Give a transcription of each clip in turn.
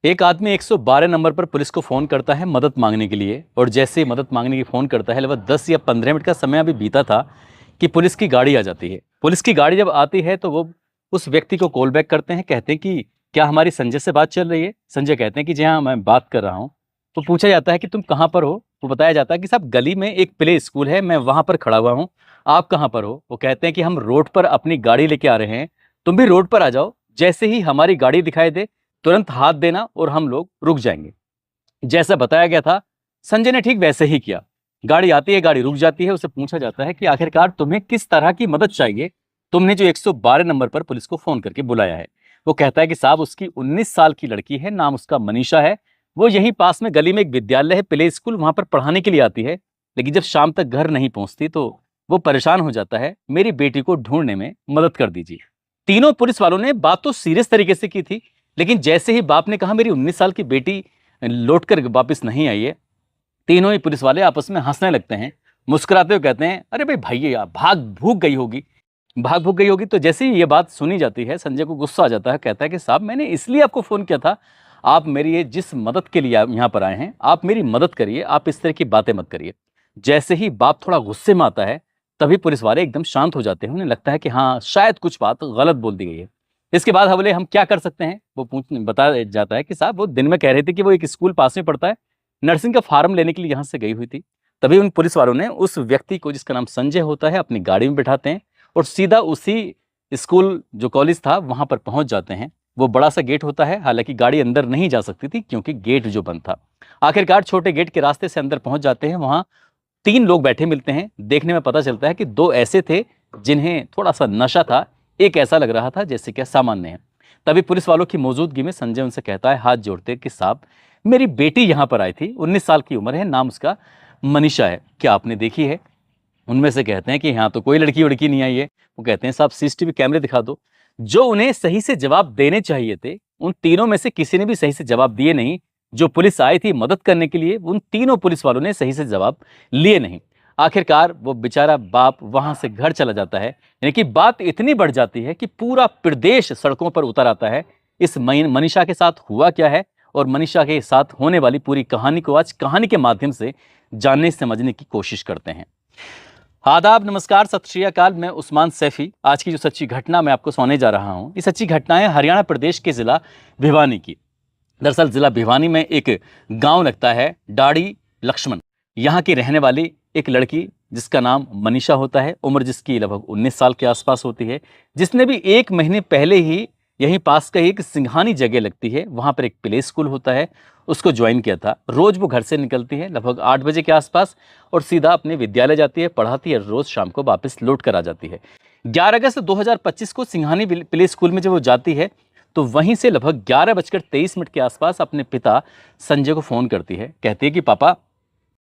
एक आदमी 112 नंबर पर पुलिस को फ़ोन करता है मदद मांगने के लिए, और जैसे ही मदद मांगने की फ़ोन करता है लगभग 10 या 15 मिनट का समय अभी बीता था कि पुलिस की गाड़ी आ जाती है। पुलिस की गाड़ी जब आती है तो वो उस व्यक्ति को कॉल बैक करते हैं, कहते हैं कि क्या हमारी संजय से बात चल रही है? संजय कहते हैं कि जी हाँ, मैं बात कर रहा हूँ। तो पूछा जाता है कि तुम कहाँ पर हो? तो बताया जाता है कि साहब गली में एक प्ले स्कूल है, मैं वहाँ पर खड़ा हुआ हूँ। आप कहाँ पर हो? वो कहते हैं कि हम रोड पर अपनी गाड़ी लेके आ रहे हैं, तुम भी रोड पर आ जाओ। जैसे ही हमारी गाड़ी दिखाई दे तुरंत हाथ देना और हम लोग रुक जाएंगे। जैसा बताया गया था संजय ने ठीक वैसे ही किया। गाड़ी आती है, गाड़ी रुक जाती है, उसे पूछा जाता है कि आखिरकार तुम्हें किस तरह की मदद चाहिए, तुमने जो 112 नंबर पर पुलिस को फोन करके बुलाया है। वो कहता है कि साहब उसकी 19 साल की लड़की है, नाम उसका मनीषा है। वो यहीं पास में गली में एक विद्यालय है, प्ले स्कूल, वहां पर पढ़ाने के लिए आती है। लेकिन जब शाम तक घर नहीं पहुंचती तो वो परेशान हो जाता है, मेरी बेटी को ढूंढने में मदद कर दीजिए। तीनों पुलिस वालों ने बात तो सीरियस तरीके से की थी, लेकिन जैसे ही बाप ने कहा मेरी 19 साल की बेटी लौट कर वापस नहीं आई है, तीनों ही पुलिस वाले आपस में हंसने लगते हैं। मुस्कुराते हुए कहते हैं, अरे भाई भैया भाग भूग गई होगी, भाग भूग गई होगी। तो जैसे ही ये बात सुनी जाती है संजय को गुस्सा आ जाता है, कहता है कि साहब मैंने इसलिए आपको फोन किया था, आप मेरी ये जिस मदद के लिए आप यहाँ पर आए हैं, आप मेरी मदद करिए, आप इस तरह की बातें मत करिए। जैसे ही बाप थोड़ा गुस्से में आता है तभी पुलिस वाले एकदम शांत हो जाते हैं, उन्हें लगता है कि हाँ शायद कुछ बात गलत बोल दी गई है। इसके बाद बोले हम क्या कर सकते हैं, वो पूछ बता जाता है कि साहब वो दिन में कह रहे थे कि वो एक स्कूल पास में पढ़ता है, नर्सिंग का फार्म लेने के लिए यहाँ से गई हुई थी। तभी उन पुलिस वालों ने उस व्यक्ति को जिसका नाम संजय होता है अपनी गाड़ी में बिठाते हैं और सीधा उसी स्कूल जो कॉलेज था वहां पर पहुंच जाते हैं। वो बड़ा सा गेट होता है, हालांकि गाड़ी अंदर नहीं जा सकती थी क्योंकि गेट जो बंद था। आखिरकार छोटे गेट के रास्ते से अंदर पहुंच जाते हैं। वहां तीन लोग बैठे मिलते हैं। देखने में पता चलता है कि दो ऐसे थे जिन्हें थोड़ा सा नशा था, एक ऐसा लग रहा था जैसे क्या सामान्य है। तभी पुलिस वालों की मौजूदगी में संजय उनसे कहता है हाथ जोड़ते कि साहब मेरी बेटी यहाँ पर आई थी, 19 साल की उम्र है, नाम उसका मनीषा है, क्या आपने देखी है? उनमें से कहते हैं कि यहाँ तो कोई लड़की वड़की नहीं आई है। वो कहते हैं साहब सीसीटीवी कैमरे दिखा दो। जो उन्हें सही से जवाब देने चाहिए थे उन तीनों में से किसी ने भी सही से जवाब दिए नहीं। जो पुलिस आई थी मदद करने के लिए उन तीनों पुलिस वालों ने सही से जवाब लिए नहीं। आखिरकार वो बेचारा बाप वहां से घर चला जाता है। यानी कि बात इतनी बढ़ जाती है कि पूरा प्रदेश सड़कों पर उतर आता है। इस मनीषा के साथ हुआ क्या है और मनीषा के साथ होने वाली पूरी कहानी को आज कहानी के माध्यम से जानने समझने की कोशिश करते हैं। आदाब, नमस्कार, सत श्री अकाल। मैं उस्मान सैफी। आज की जो सच्ची घटना मैं आपको सुनाने जा रहा हूँ, ये सच्ची घटना है हरियाणा प्रदेश के जिला भिवानी की। दरअसल जिला भिवानी में एक गांव लगता है डाड़ी लक्ष्मण। यहाँ की रहने वाली एक लड़की जिसका नाम मनीषा होता है, उम्र जिसकी लगभग 19 साल के आसपास होती है, जिसने भी 1 महीने पहले ही यहीं पास का एक सिंघानी जगह लगती है, वहाँ पर एक प्ले स्कूल होता है, उसको ज्वाइन किया था। रोज वो घर से निकलती है लगभग 8 बजे के आसपास और सीधा अपने विद्यालय जाती है, पढ़ाती है, रोज शाम को वापस लौट कर आ जाती है। 11 अगस्त 2025 को सिंघानी प्ले स्कूल में जब वो जाती है तो वहीं से लगभग 11:23 के आसपास अपने पिता संजय को फोन करती है। कहती है कि पापा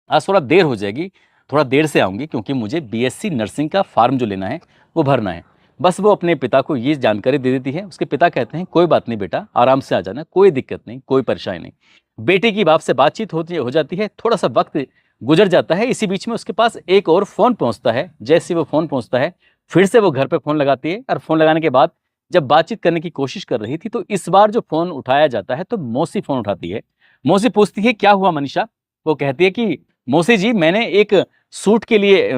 आज थोड़ा देर हो जाएगी, थोड़ा देर से आऊँगी क्योंकि मुझे बीएससी नर्सिंग का फार्म जो लेना है वो भरना है। बस वो अपने पिता को ये जानकारी दे देती है। उसके पिता कहते हैं कोई बात नहीं बेटा, आराम से आ जाना, कोई दिक्कत नहीं, कोई परेशानी नहीं। बेटे की बाप से बातचीत हो जाती है, थोड़ा सा वक्त गुजर जाता है। इसी बीच में उसके पास एक और फ़ोन पहुंचता है। जैसे वो फ़ोन पहुंचता है फिर से वो घर पर फ़ोन लगाती है और फ़ोन लगाने के बाद जब बातचीत करने की कोशिश कर रही थी तो इस बार जो फ़ोन उठाया जाता है तो मौसी फ़ोन उठाती है। मौसी पूछती है क्या हुआ मनीषा? वो कहती है कि मौसी जी मैंने एक सूट के लिए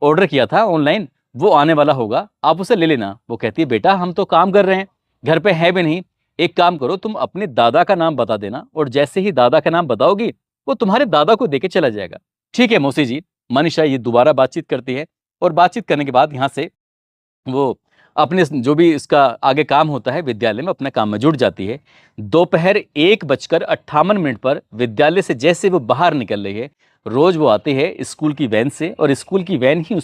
ऑर्डर किया था ऑनलाइन, वो आने वाला होगा, आप उसे ले लेना। वो कहती है बेटा हम तो काम कर रहे हैं, घर पे है भी नहीं, एक काम करो तुम अपने दादा का नाम बता देना और जैसे ही दादा का नाम बताओगी वो तुम्हारे दादा को देके चला जाएगा। ठीक है मौसी जी। मनीषा ये दोबारा बातचीत करती है और बातचीत करने के बाद यहाँ से वो अपने जो भी इसका आगे काम होता है विद्यालय में अपने काम में जुट जाती है। दोपहर 1:58 पर विद्यालय से जैसे वो बाहर निकल रही है, रोज वो आती है स्कूल की वैन से और स्कूल की वैन ही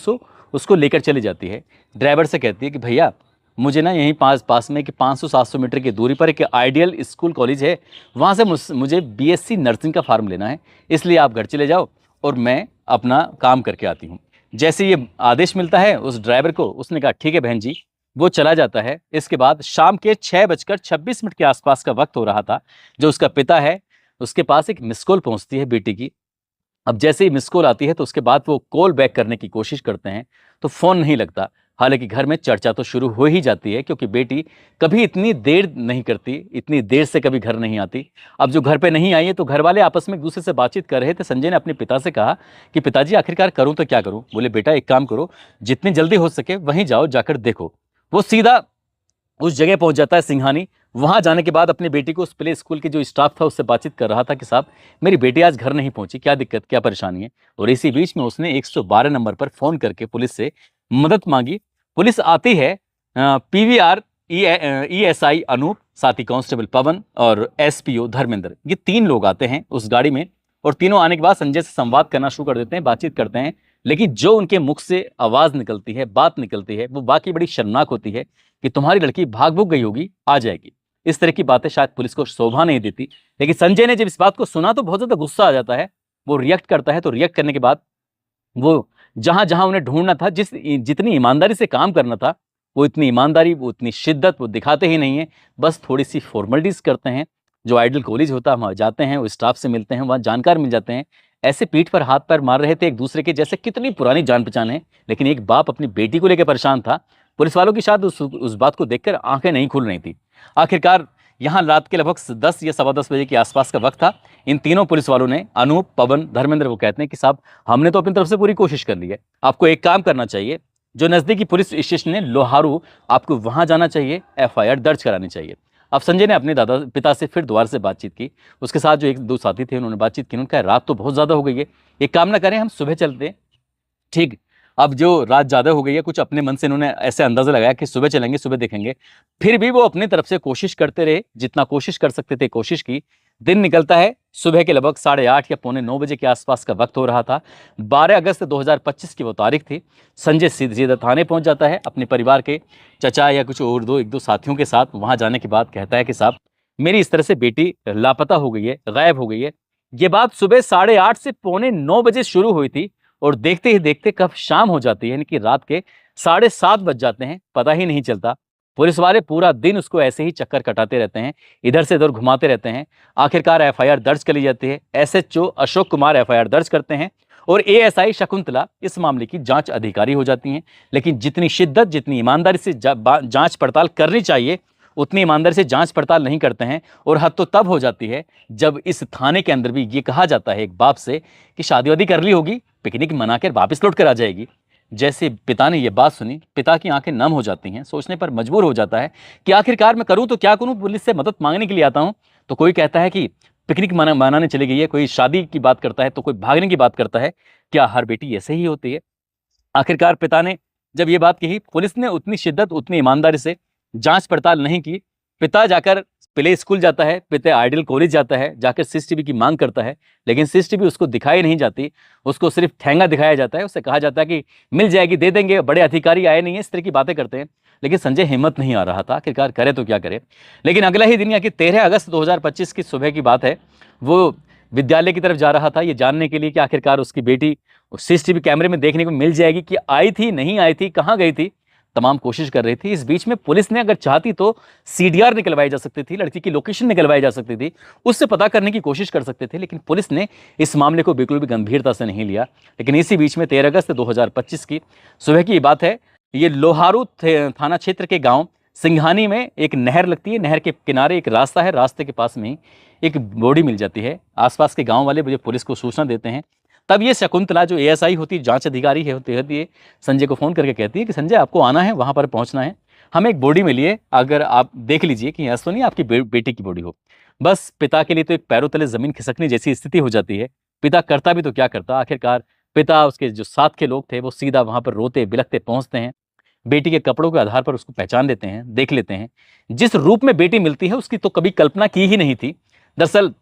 उसको लेकर चली जाती है। ड्राइवर से कहती है कि भैया मुझे ना यहीं पास में कि 500-700 मीटर की दूरी पर एक आइडियल स्कूल कॉलेज है, वहाँ से मुझे बीएससी नर्सिंग का फार्म लेना है, इसलिए आप घर चले जाओ और मैं अपना काम करके आती हूँ। जैसे ये आदेश मिलता है उस ड्राइवर को, उसने कहा ठीक है बहन जी, वो चला जाता है। इसके बाद शाम के 6:26 के आसपास का वक्त हो रहा था। जो उसका पिता है उसके पास एक मिस कॉल पहुंचती है बेटी की। अब जैसे ही मिस कॉल आती है तो उसके बाद वो कॉल बैक करने की कोशिश करते हैं तो फोन नहीं लगता। हालांकि घर में चर्चा तो शुरू हो ही जाती है, क्योंकि बेटी कभी इतनी देर नहीं करती, इतनी देर से कभी घर नहीं आती। अब जो घर पे नहीं आई है तो घर वाले आपस में एक दूसरे से बातचीत कर रहे थे। संजय ने अपने पिता से कहा कि पिताजी आखिरकार करूं तो क्या करूं। बोले बेटा एक काम करो, जितनी जल्दी हो सके वहीं जाओ, जाकर देखो। वो सीधा उस जगह पहुंच जाता है सिंघानी। वहां जाने के बाद अपनी बेटी को उस प्ले स्कूल के जो स्टाफ था उससे बातचीत कर रहा था कि साहब मेरी बेटी आज घर नहीं पहुंची, क्या दिक्कत, क्या परेशानी है। और इसी बीच में उसने 112 नंबर पर फोन करके पुलिस से मदद मांगी। पुलिस आती है, पीवीआर, ईएसआई अनूप, साथ ही कांस्टेबल पवन और एसपीओ धर्मेंद्र, ये 3 लोग आते हैं उस गाड़ी में। और तीनों आने के बाद संजय से संवाद करना शुरू कर देते हैं, बातचीत करते हैं। लेकिन जो उनके मुख से आवाज निकलती है, बात निकलती है, वो वाकई बड़ी शर्मनाक होती है कि तुम्हारी लड़की भाग भूग गई होगी, आ जाएगी। इस तरह की बातें शायद पुलिस को शोभा नहीं देती। लेकिन संजय ने जब इस बात को सुना तो बहुत ज्यादा गुस्सा आ जाता है। वो रिएक्ट करता है, तो रिएक्ट करने के बाद वो जहां जहां उन्हें ढूंढना था, जितनी ईमानदारी से काम करना था, वो इतनी ईमानदारी, वो इतनी शिद्दत वो दिखाते ही नहीं है। बस थोड़ी सी फॉर्मेलिटीज करते हैं। जो आइडल कॉलेज होता है वहां जाते हैं, वो स्टाफ से मिलते हैं, वहां जानकार मिल जाते हैं। ऐसे पीठ पर हाथ पैर मार रहे थे एक दूसरे के, जैसे कितनी पुरानी जान पहचान है। लेकिन एक बाप अपनी बेटी को लेकर परेशान था। पुलिस वालों की शायद उस बात को देखकर आंखें नहीं खुल रही थी। आखिरकार यहाँ रात के लगभग 10 या सवा 10 बजे के आसपास का वक्त था। इन तीनों पुलिस वालों ने, अनूप, पवन, धर्मेंद्र, वो कहते हैं कि साहब हमने तो अपनी तरफ से पूरी कोशिश कर ली है, आपको एक काम करना चाहिए, जो नजदीकी पुलिस स्टेशन है लोहारू, आपको वहां जाना चाहिए, एफआईआर दर्ज करानी चाहिए। अब संजय ने अपने पिता से फिर दोबारा से बातचीत की। उसके साथ जो 1-2 साथी थे उन्होंने बातचीत की। उन्होंने कहा रात तो बहुत ज्यादा हो गई है, एक काम ना करें, हम सुबह चलते हैं। ठीक, अब जो रात ज्यादा हो गई है, कुछ अपने मन से इन्होंने ऐसे अंदाजा लगाया कि सुबह चलेंगे, सुबह देखेंगे। फिर भी वो अपनी तरफ से कोशिश करते रहे, जितना कोशिश कर सकते थे कोशिश की। दिन निकलता है, सुबह के लगभग 8:30 या पौने 9 बजे के आसपास का वक्त हो रहा था। 12 अगस्त 2025 की वो तारीख थी। संजय सीधे थाने पहुंच जाता है, अपने परिवार के चचा या कुछ और 1-2 साथियों के साथ। वहां जाने के बाद कहता है कि साहब मेरी इस तरह से बेटी लापता हो गई है, गायब हो गई है। ये बात सुबह 8:30 से पौने 9 बजे शुरू हुई थी और देखते ही देखते कब शाम हो जाती है, यानी कि रात के 7:30 बज जाते हैं, पता ही नहीं चलता। पुलिस वाले पूरा दिन उसको ऐसे ही चक्कर कटाते रहते हैं, इधर से उधर घुमाते रहते हैं। आखिरकार एफआईआर दर्ज कर ली जाती है। एसएचओ अशोक कुमार एफआईआर दर्ज करते हैं और एएसआई शकुंतला इस मामले की जांच अधिकारी हो जाती हैं। लेकिन जितनी शिद्दत, जितनी ईमानदारी से जांच पड़ताल करनी चाहिए, उतनी ईमानदारी से जांच पड़ताल नहीं करते हैं। और हद तो तब हो जाती है जब इस थाने के अंदर भी ये कहा जाता है एक बाप से कि शादी वादी कर ली होगी, पिकनिक मनाकर वापस लौट कर आ जाएगी। जैसे पिता ने यह बात सुनी, पिता की आंखें नम हो जाती हैं। सोचने पर मजबूर हो जाता है कि आखिरकार मैं करूं तो क्या करूं, पुलिस से मदद मांगने के लिए आता हूं तो कोई कहता है कि पिकनिक मनाने चली गई है, कोई शादी की बात करता है तो कोई भागने की बात करता है। क्या हर बेटी ऐसे ही होती है? आखिरकार पिता ने जब ये बात कही, पुलिस ने उतनी शिद्दत, उतनी ईमानदारी से जांच पड़ताल नहीं की। पिता जाकर प्ले स्कूल जाता है, पिता आइडल कॉलेज जाता है, जाकर सीसीटीवी की मांग करता है। लेकिन सीसीटीवी उसको दिखाई नहीं जाती, उसको सिर्फ ठेंगा दिखाया जाता है। उससे कहा जाता है कि मिल जाएगी, दे देंगे, बड़े अधिकारी आए नहीं है, इस तरह की बातें करते हैं। लेकिन संजय हिम्मत नहीं आ रहा था, आखिरकार करे तो क्या करे। लेकिन अगला ही दिन, या कि 13 अगस्त 2025 की सुबह की बात है, वो विद्यालय की तरफ जा रहा था ये जानने के लिए कि आखिरकार उसकी बेटी सीसीटीवी कैमरे में देखने को मिल जाएगी कि आई थी, नहीं आई थी, कहाँ गई थी। तमाम कोशिश कर रही थी। इस बीच में पुलिस ने अगर चाहती तो सीडीआर निकलवाई जा सकती थी, लड़की की लोकेशन निकलवाई जा सकती थी, उससे पता करने की कोशिश कर सकते थे। लेकिन पुलिस ने इस मामले को बिल्कुल भी गंभीरता से नहीं लिया। लेकिन इसी बीच में 13 अगस्त 2025 की सुबह की बात है, ये लोहारू थाना क्षेत्र के गांव सिंघानी में एक नहर लगती है। नहर के किनारे एक रास्ता है, रास्ते के पास में ही एक बॉडी मिल जाती है। आसपास के गांव वाले मुझे पुलिस को सूचना देते हैं। तब ये शकुंतला, जो एएसआई होती है, जांच अधिकारी होती है, संजय को फोन करके कहती है कि संजय आपको आना है, वहां पर पहुंचना है, हमें एक बॉडी मिली है, अगर आप देख लीजिए कि ऐसा नहीं आपकी बेटी की बॉडी हो। बस पिता के लिए तो एक पैरों तले जमीन खिसकने जैसी स्थिति हो जाती है। पिता करता भी तो क्या करता। आखिरकार पिता, उसके जो साथ के लोग थे, वो सीधा वहां पर रोते बिलखते पहुंचते हैं। बेटी के कपड़ों के आधार पर उसको पहचान लेते हैं, देख लेते हैं। जिस रूप में बेटी मिलती है उसकी तो कभी कल्पना की ही नहीं थी। दरअसल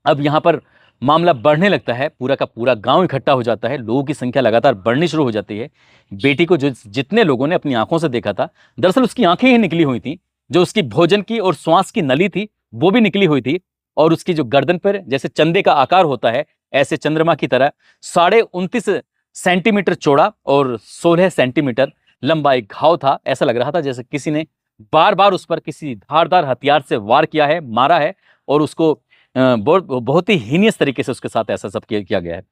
अब यहाँ पर मामला बढ़ने लगता है, पूरा का पूरा गांव इकट्ठा हो जाता है, लोगों की संख्या लगातार बढ़नी शुरू हो जाती है। बेटी को जो जितने लोगों ने अपनी आंखों से देखा था, दरअसल उसकी आंखें ही निकली हुई थी। जो उसकी भोजन की और श्वास की नली थी वो भी निकली हुई थी। और उसकी जो गर्दन पर जैसे चंदे का आकार होता है, ऐसे चंद्रमा की तरह 29.5 सेंटीमीटर चौड़ा और 16 सेंटीमीटर लंबा एक घाव था। ऐसा लग रहा था जैसे किसी ने बार बार उस पर किसी धारदार हथियार से वार किया है, मारा है, और उसको बहुत ही हीनियस तरीके से उसके साथ ऐसा सब किया गया है।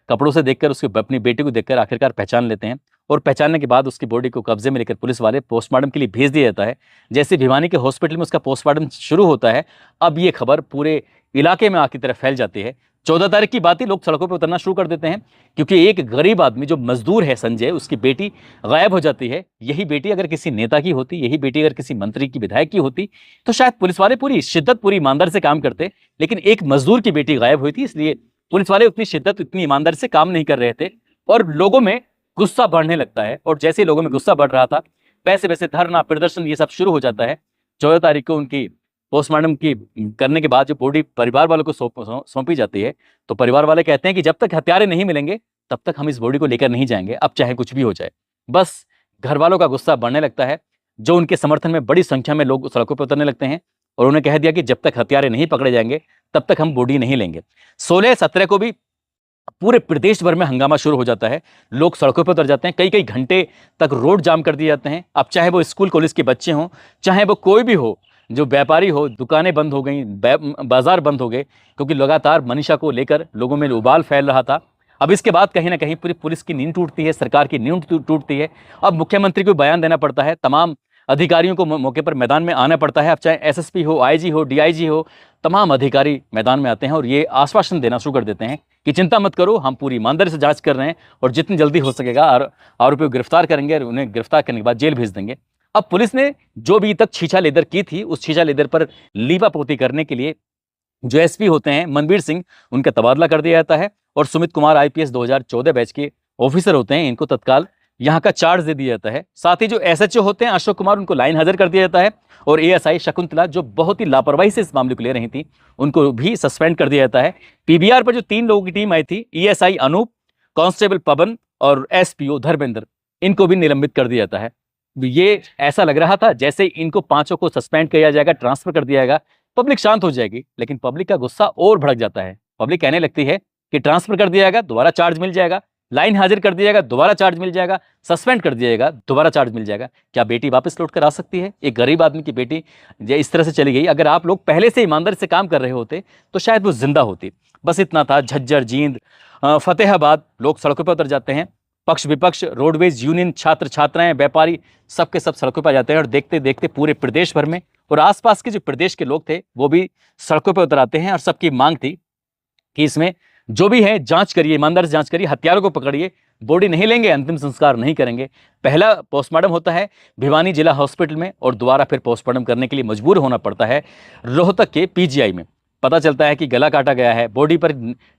कपड़ों से देखकर, उसकी अपनी बेटी को देखकर आखिरकार पहचान लेते हैं और पहचानने के बाद उसकी बॉडी को कब्जे में लेकर पुलिस वाले पोस्टमार्टम के लिए भेज दिया जाता है। जैसे भिवानी के हॉस्पिटल में उसका पोस्टमार्टम शुरू होता है, अब ये खबर पूरे इलाके में आग की तरह फैल जाती है। 14 तारीख की बात ही लोग सड़कों पर उतरना शुरू कर देते हैं, क्योंकि एक गरीब आदमी जो मजदूर है संजय, उसकी बेटी गायब हो जाती है। यही बेटी अगर किसी नेता की होती, यही बेटी अगर किसी मंत्री की, विधायक की होती, तो शायद पुलिस वाले पूरी शिद्दत, पूरी ईमानदारी से काम करते। लेकिन एक मजदूर की बेटी गायब हुई थी, इसलिए पुलिस वाले उतनी शिद्दत, इतनी ईमानदारी से काम नहीं कर रहे थे और लोगों में गुस्सा बढ़ने लगता है। और जैसे ही लोगों में गुस्सा बढ़ रहा था, वैसे वैसे धरना, प्रदर्शन, ये सब शुरू हो जाता है। 14 तारीख को उनकी पोस्टमार्टम की करने के बाद जो बॉडी परिवार वालों को सौंपी जाती है, तो परिवार वाले कहते हैं कि जब तक हत्यारे नहीं मिलेंगे तब तक हम इस बॉडी को लेकर नहीं जाएंगे, अब चाहे कुछ भी हो जाए। बस घर वालों का गुस्सा बढ़ने लगता है, जो उनके समर्थन में बड़ी संख्या में लोग सड़कों पर उतरने लगते हैं और उन्होंने कह दिया कि जब तक हत्यारे नहीं पकड़े जाएंगे तब तक हम बॉडी नहीं लेंगे। 16-17 को भी पूरे प्रदेश भर में हंगामा शुरू हो जाता है। लोग सड़कों पर उतर जाते हैं, कई कई घंटे तक रोड जाम कर दिए जाते हैं। अब चाहे वो स्कूल कॉलेज के बच्चे हों, चाहे वो कोई भी हो, जो व्यापारी हो, दुकानें बंद हो गई, बाजार बंद हो गए, क्योंकि लगातार मनीषा को लेकर लोगों में उबाल फैल रहा था। अब इसके बाद कहीं ना कहीं पूरी पुलिस की नींद टूटती है, सरकार की नींद टूटती है। अब मुख्यमंत्री को बयान देना पड़ता है, तमाम अधिकारियों को मौके पर मैदान में आना पड़ता है। अब चाहे एसएसपी हो, आईजी हो, डीआईजी हो, तमाम अधिकारी मैदान में आते हैं और ये आश्वासन देना शुरू कर देते हैं कि चिंता मत करो, हम पूरी ईमानदारी से जांच कर रहे हैं और जितनी जल्दी हो सकेगा आरोपियों को गिरफ्तार करेंगे और उन्हें गिरफ्तार करने के बाद जेल भेज देंगे। अब पुलिस ने जो भी तक छीछा लेदर की थी, उस छीछा लेदर पर लीपापोती करने के लिए जो एसपी होते हैं मनवीर सिंह, उनका तबादला कर दिया जाता है और सुमित कुमार आईपीएस 2014 बैच के ऑफिसर होते हैं, इनको तत्काल यहाँ का चार्ज दे दिया जाता है। साथ ही जो एसएचओ होते हैं अशोक कुमार, उनको लाइन हाजिर कर दिया जाता है और एएसआई शकुंतला, जो बहुत ही लापरवाही से इस मामले को ले रही थी, उनको भी सस्पेंड कर दिया जाता है। पीबीआर पर जो 3 लोगों की टीम आई थी, ईएसआई अनूप, कांस्टेबल पवन और एसपीओ धर्मेंद्र, इनको भी निलंबित कर दिया जाता है। ये ऐसा लग रहा था जैसे इनको 5 को सस्पेंड किया जाएगा, ट्रांसफर कर दिया जाएगा, पब्लिक शांत हो जाएगी, लेकिन पब्लिक का गुस्सा और भड़क जाता है। पब्लिक कहने लगती है कि ट्रांसफर कर दिया जाएगा, दोबारा चार्ज मिल जाएगा, लाइन हाजिर कर दिया जाएगा, दोबारा चार्ज मिल जाएगा, सस्पेंड कर दिया जाएगा, दोबारा चार्ज मिल जाएगा। क्या बेटी वापस लौट कर आ सकती है? एक गरीब आदमी की बेटी इस तरह से चली गई। अगर आप लोग पहले से ईमानदारी से काम कर रहे होते तो शायद वो जिंदा होती। बस इतना था। झज्जर, जींद, फतेहाबाद, लोग सड़कों पर उतर जाते हैं। पक्ष विपक्ष, रोडवेज यूनियन, छात्र छात्राएं, व्यापारी, सबके सब सड़कों पर आ जाते हैं और देखते देखते पूरे प्रदेश भर में और आसपास के जो प्रदेश के लोग थे वो भी सड़कों पर उतर आते हैं और सबकी मांग थी कि इसमें जो भी है जांच करिए, ईमानदार से जांच करिए, हत्यारों को पकड़िए, बॉडी नहीं लेंगे, अंतिम संस्कार नहीं करेंगे। पहला पोस्टमार्टम होता है भिवानी जिला हॉस्पिटल में और दोबारा फिर पोस्टमार्टम करने के लिए मजबूर होना पड़ता है रोहतक के पीजीआई में। पता चलता है कि गला काटा गया है, बॉडी पर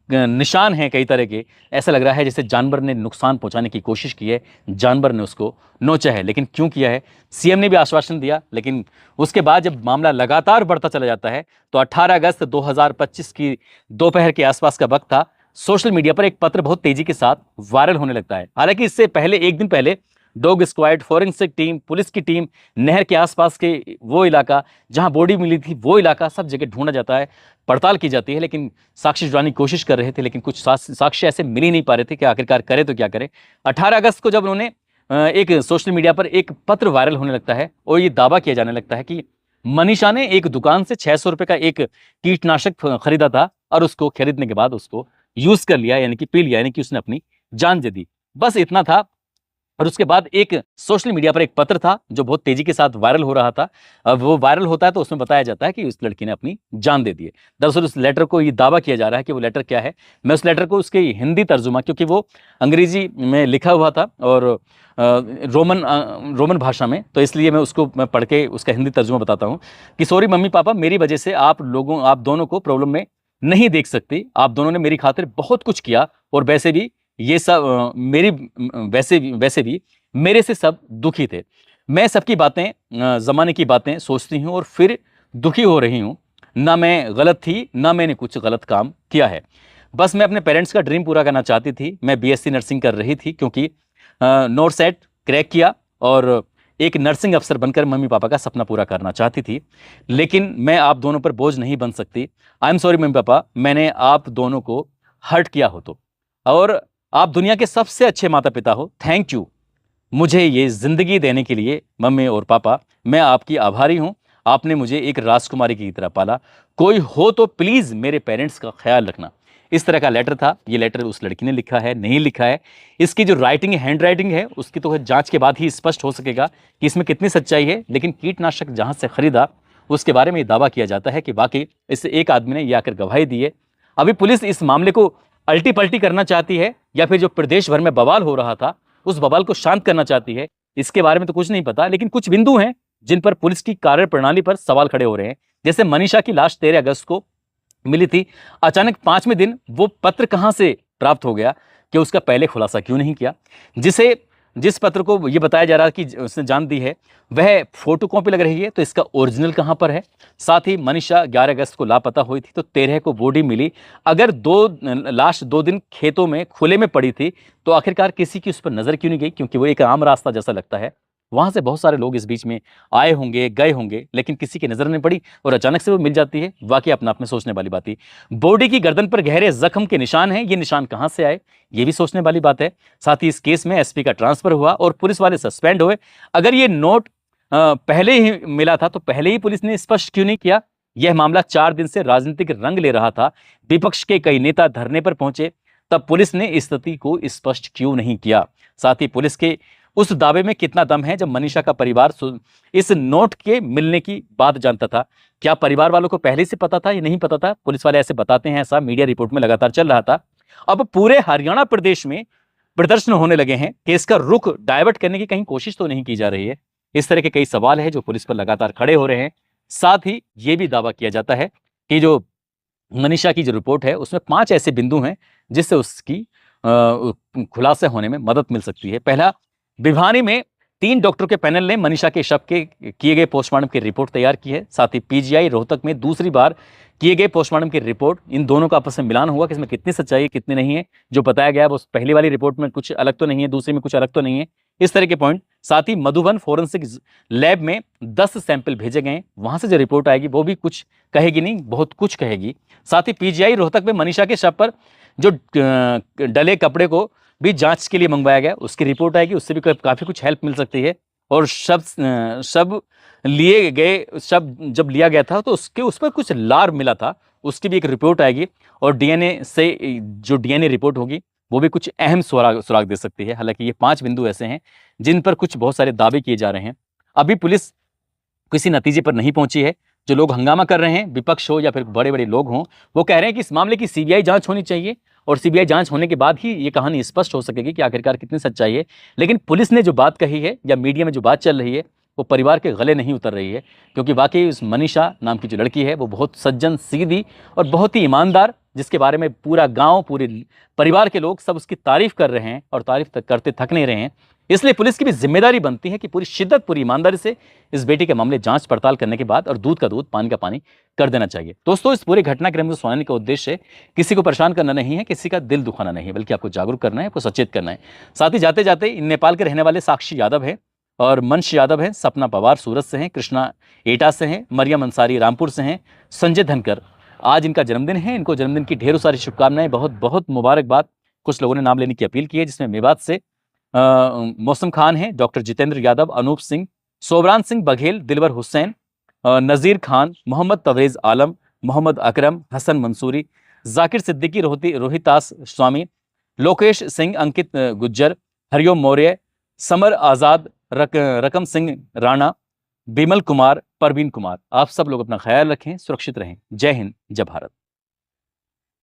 निशान हैं कई तरह के। ऐसा लग रहा है जैसे जानवर ने नुकसान पहुंचाने की कोशिश की है, जानवर ने उसको नोचा है। लेकिन क्यों किया है? सीएम ने भी आश्वासन दिया, लेकिन उसके बाद जब मामला लगातार बढ़ता चला जाता है तो 18 अगस्त 2025 की दोपहर के आसपास का वक्त था। सोशल मीडिया पर एक पत्र बहुत तेजी के साथ वायरल होने लगता है। हालांकि इससे पहले, एक दिन पहले, dog squad, forensic team, police की टीम, नहर के आसपास के वो इलाका जहां बॉडी मिली थी, वो इलाका, सब जगह ढूंढा जाता है, पड़ताल की जाती है, लेकिन साक्ष्य जुटाने की कोशिश कर रहे थे, लेकिन कुछ साक्ष्य ऐसे मिल ही नहीं पा रहे थे कि आखिरकार करे तो क्या करे। 18 अगस्त को जब उन्होंने एक सोशल मीडिया पर एक पत्र वायरल होने लगता है और ये दावा किया जाने लगता है कि मनीषा ने एक दुकान से 600 रुपए का एक कीटनाशक खरीदा था और उसको खरीदने के बाद उसको यूज कर लिया, यानी कि पी लिया, यानी कि उसने अपनी जान दे दी। बस इतना था। और उसके बाद एक सोशल मीडिया पर एक पत्र था जो बहुत तेजी के साथ वायरल हो रहा था। अब वो वायरल होता है तो उसमें बताया जाता है कि उस लड़की ने अपनी जान दे दी है। दरअसल उस लेटर को ये दावा किया जा रहा है कि वो लेटर क्या है। मैं उस लेटर को उसके हिंदी तर्जुमा, क्योंकि वो अंग्रेजी में लिखा हुआ था और रोमन भाषा में, तो इसलिए मैं पढ़ के उसका हिंदी तर्जुमा बताता हूँ कि सॉरी मम्मी पापा, मेरी वजह से आप दोनों को प्रॉब्लम में नहीं देख सकती। आप दोनों ने मेरी खातिर बहुत कुछ किया और वैसे भी ये सब वैसे भी मेरे से सब दुखी थे। मैं सबकी बातें, ज़माने की बातें सोचती हूँ और फिर दुखी हो रही हूँ। ना मैं गलत थी, ना मैंने कुछ गलत काम किया है। बस मैं अपने पेरेंट्स का ड्रीम पूरा करना चाहती थी। मैं बीएससी नर्सिंग कर रही थी क्योंकि नोरसेट क्रैक किया और एक नर्सिंग अफसर बनकर मम्मी पापा का सपना पूरा करना चाहती थी, लेकिन मैं आप दोनों पर बोझ नहीं बन सकती। I am sorry mummy papa, मैंने आप दोनों को हर्ट किया हो तो, और आप दुनिया के सबसे अच्छे माता पिता हो। थैंक यू मुझे ये ज़िंदगी देने के लिए मम्मी और पापा, मैं आपकी आभारी हूँ। आपने मुझे एक राजकुमारी की तरह पाला। कोई हो तो प्लीज़ मेरे पेरेंट्स का ख्याल रखना। इस तरह का लेटर था। ये लेटर उस लड़की ने लिखा है, नहीं लिखा है, इसकी जो राइटिंग है, हैंड राइटिंग है, उसकी तो जांच के बाद ही स्पष्ट हो सकेगा कि इसमें कितनी सच्चाई है। लेकिन कीटनाशक जहां से खरीदा उसके बारे में दावा किया जाता है कि वाकई इससे एक आदमी ने ये आकर गवाही दी है। अभी पुलिस इस मामले को अल्टी पल्टी करना चाहती है या फिर जो प्रदेश भर में बवाल हो रहा था उस बवाल को शांत करना चाहती है, इसके बारे में तो कुछ नहीं पता। लेकिन कुछ बिंदु हैं जिन पर पुलिस की कार्यप्रणाली पर सवाल खड़े हो रहे हैं। जैसे मनीषा की लाश 13 अगस्त को मिली थी, अचानक 5वें दिन वो पत्र कहां से प्राप्त हो गया कि उसका पहले खुलासा क्यों नहीं किया। जिस पत्र को ये बताया जा रहा है कि उसने जान दी है वह फोटो कॉपी लग रही है, तो इसका ओरिजिनल कहां पर है। साथ ही मनीषा 11 अगस्त को लापता हुई थी तो 13 को बॉडी मिली। अगर लाश 2 दिन खेतों में खुले में पड़ी थी तो आखिरकार किसी की उस पर नजर क्यों नहीं गई, क्योंकि वो एक आम रास्ता जैसा लगता है। वहां से बहुत सारे लोग इस बीच में आए होंगे, गए होंगे, लेकिन किसी की नजर नहीं पड़ी और अचानक से वो मिल जाती है। वाकई अपने आप में सोचने वाली बात है। बॉडी की गर्दन पर गहरे जख्म के निशान हैं, ये निशान कहां से आए, ये भी सोचने वाली बात है। साथ ही इस केस में एसपी का ट्रांसफर हुआ और पुलिस वाले सस्पेंड हुए। अगर ये नोट पहले ही मिला था तो पहले ही पुलिस ने स्पष्ट क्यों नहीं किया। यह मामला 4 दिन से राजनीतिक रंग ले रहा था, विपक्ष के कई नेता धरने पर पहुंचे, तब पुलिस ने स्थिति को स्पष्ट क्यों नहीं किया। साथ ही पुलिस के उस दावे में कितना दम है जब मनीषा का परिवार इस नोट के मिलने की बात जानता था। क्या परिवार वालों को पहले से पता था या नहीं पता था? पुलिस वाले ऐसे बताते हैं, ऐसा मीडिया रिपोर्ट में लगातार चल रहा था। अब पूरे हरियाणा प्रदेश में प्रदर्शन होने लगे हैं, केस का रुख डाइवर्ट करने की कहीं कोशिश तो नहीं की जा रही है। इस तरह के कई सवाल है जो पुलिस पर लगातार खड़े हो रहे हैं। साथ ही यह भी दावा किया जाता है कि जो मनीषा की जो रिपोर्ट है उसमें 5 ऐसे बिंदु हैं जिससे उसकी खुलासे होने में मदद मिल सकती है। पहला, भिवानी में 3 डॉक्टरों के पैनल ने मनीषा के शव के किए गए पोस्टमार्टम की रिपोर्ट तैयार की है। साथ ही पीजीआई रोहतक में दूसरी बार किए गए पोस्टमार्टम की रिपोर्ट, इन दोनों का आपस में मिलान हुआ कि इसमें कितनी सच्चाई है कितनी नहीं है। जो बताया गया है वो पहली वाली रिपोर्ट में कुछ अलग तो नहीं है, दूसरी में कुछ अलग तो नहीं है, इस तरह के पॉइंट। साथ ही मधुबन फोरेंसिक लैब में 10 सैंपल भेजे गए, वहां से जो रिपोर्ट आएगी वो भी कुछ कहेगी नहीं, बहुत कुछ कहेगी। साथ ही पीजीआई रोहतक में मनीषा के शव पर जो डले कपड़े को भी जांच के लिए मंगवाया गया, उसकी रिपोर्ट आएगी, उससे भी काफी कुछ हेल्प मिल सकती है। और शव लिए गए, शव जब लिया गया था तो उस पर कुछ लार मिला था, उसकी भी एक रिपोर्ट आएगी। और डीएनए से जो डीएनए रिपोर्ट होगी वो भी कुछ अहम सुराग दे सकती है। हालांकि ये 5 बिंदु ऐसे हैं जिन पर कुछ बहुत सारे दावे किए जा रहे हैं। अभी पुलिस किसी नतीजे पर नहीं पहुंची है। जो लोग हंगामा कर रहे हैं, विपक्ष हो या फिर बड़े बड़े लोग हों, वो कह रहे हैं कि इस मामले की सीबीआई जांच होनी चाहिए और सीबीआई जांच होने के बाद ही ये कहानी स्पष्ट हो सकेगी कि आखिरकार कितनी सच्चाई है। लेकिन पुलिस ने जो बात कही है या मीडिया में जो बात चल रही है वो परिवार के गले नहीं उतर रही है, क्योंकि वाकई उस मनीषा नाम की जो लड़की है वो बहुत सज्जन, सीधी और बहुत ही ईमानदार, जिसके बारे में पूरा गांव, पूरे परिवार के लोग सब उसकी तारीफ कर रहे हैं और तारीफ करते थक नहीं रहे हैं। इसलिए पुलिस की भी जिम्मेदारी बनती है कि पूरी शिद्दत, पूरी ईमानदारी से इस बेटी के मामले जांच पड़ताल करने के बाद और दूध का दूध, पानी का पानी कर देना चाहिए। दोस्तों, इस पूरे घटनाक्रम को सुनाने का उद्देश्य किसी को परेशान करना नहीं है, किसी का दिल दुखाना नहीं है, बल्कि आपको जागरूक करना है, आपको सचेत करना है। साथ ही जाते जाते नेपाल के रहने वाले साक्षी यादव है और मंश यादव है, सपना पवार सूरत से हैं, कृष्णा एटा से हैं, मरियम अंसारी रामपुर से हैं, संजय धनकर आज इनका जन्मदिन है। इनको जन्मदिन की ढेरों सारी शुभकामनाएं, बहुत बहुत मुबारकबाद। कुछ लोगों ने नाम लेने की अपील की है, जिसमें मेवात से मौसम खान है, डॉक्टर जितेंद्र यादव, अनूप सिंह, सोबरान सिंह बघेल, दिलवर हुसैन, नज़ीर खान, मोहम्मद तवरेज आलम, मोहम्मद अकरम, हसन मंसूरी, जाकिर सिद्दीकी, रोहितास स्वामी, लोकेश सिंह, अंकित गुज्जर, हरिओम मौर्य, समर आज़ाद, रकम सिंह राणा, बिमल कुमार, परवीन कुमार। आप सब लोग अपना ख्याल रखें, सुरक्षित रहें। जय हिंद, जय भारत।